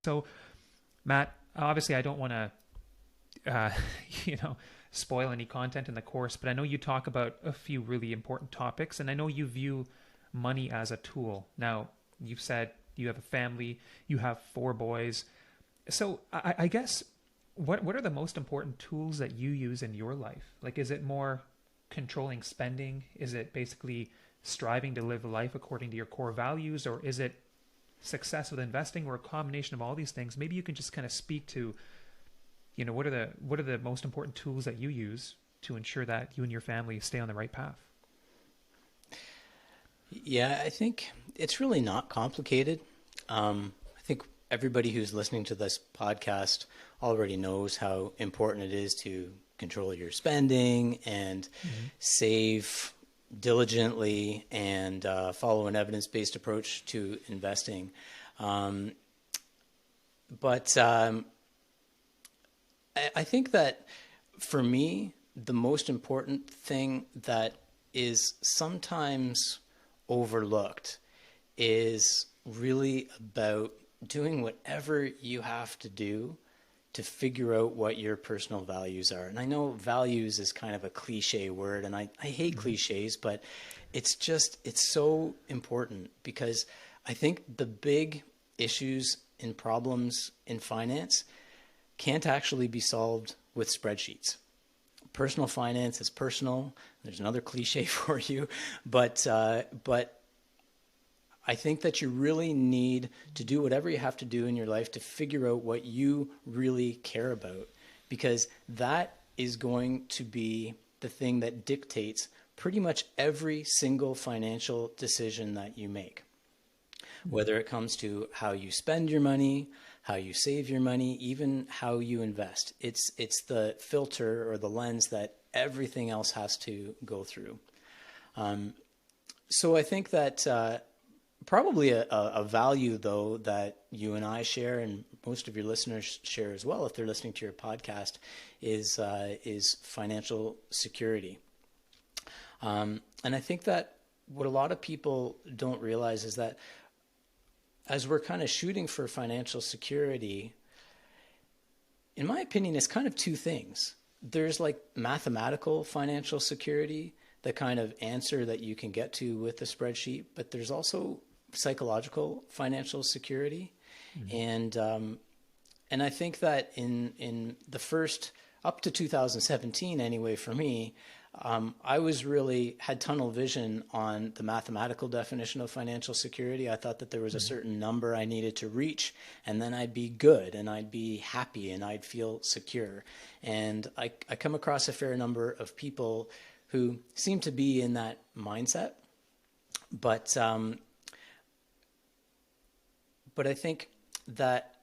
So, Matt, obviously, I don't want to, uh, you know, spoil any content in the course, but I know you talk about a few really important topics, and I know you view money as a tool. Now, you've said you have a family, you have four boys. So, I guess what are the most important tools that you use in your life? Like, is it more controlling spending? Is it basically striving to live a life according to your core values, or is it success with investing, or a combination of all these things? Maybe you can just kind of speak to, what are the most important tools that you use to ensure that you and your family stay on the right path? Yeah, I think it's really not complicated. I think everybody who's listening to this podcast already knows how important it is to control your spending and Mm-hmm. save diligently and follow an evidence-based approach to investing. Um, but I think that for me, the most important thing that is sometimes overlooked is really about doing whatever you have to do to figure out what your personal values are. And I know values is kind of a cliche word, and I hate Mm-hmm. cliches, but it's so important because I think the big issues and problems in finance can't actually be solved with spreadsheets. Personal finance is personal. There's another cliche for you, but I think that you really need to do whatever you have to do in your life to figure out what you really care about, because that is going to be the thing that dictates pretty much every single financial decision that you make, Mm-hmm. whether it comes to how you spend your money, how you save your money, even how you invest. It's the filter or the lens that everything else has to go through. Um, so I think that probably a value, though, that you and I share, and most of your listeners share as well, if they're listening to your podcast, is financial security. And I think that what a lot of people don't realize is that as we're kind of shooting for financial security, in my opinion, it's kind of two things. There's like mathematical financial security, the kind of answer that you can get to with a spreadsheet, but there's also psychological financial security. Mm-hmm. And I think that in the first up to 2017 anyway, for me, I was really had tunnel vision on the mathematical definition of financial security. I thought that there was a Mm-hmm. certain number I needed to reach, and then I'd be good, and I'd be happy, and I'd feel secure. And I come across a fair number of people who seem to be in that mindset, but but I think that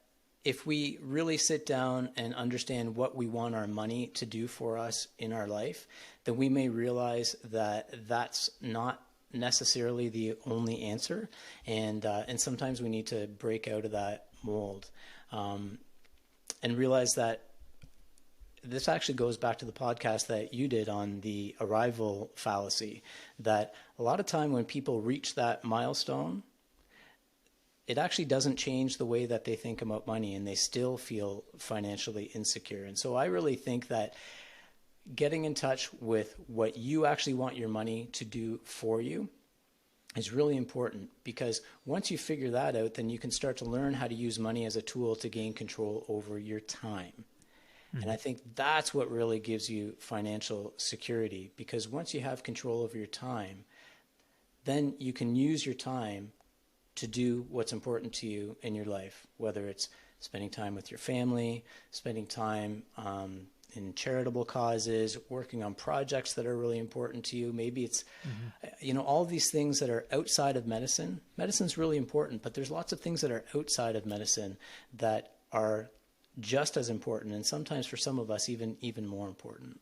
if we really sit down and understand what we want our money to do for us in our life, then we may realize that that's not necessarily the only answer, and sometimes we need to break out of that mold, um, and realize that this actually goes back to the podcast that you did on the arrival fallacy. That a lot of time when people reach that milestone, it actually doesn't change the way that they think about money, and they still feel financially insecure. And so I really think that getting in touch with what you actually want your money to do for you is really important, because once you figure that out, then you can start to learn how to use money as a tool to gain control over your time. And Mm-hmm. I think that's what really gives you financial security, because once you have control over your time, then you can use your time to do what's important to you in your life, whether it's spending time with your family, spending time in charitable causes, working on projects that are really important to you. Maybe it's, Mm-hmm. all these things that are outside of medicine. Medicine's really important, but there's lots of things that are outside of medicine that are just as important, and sometimes for some of us even more important.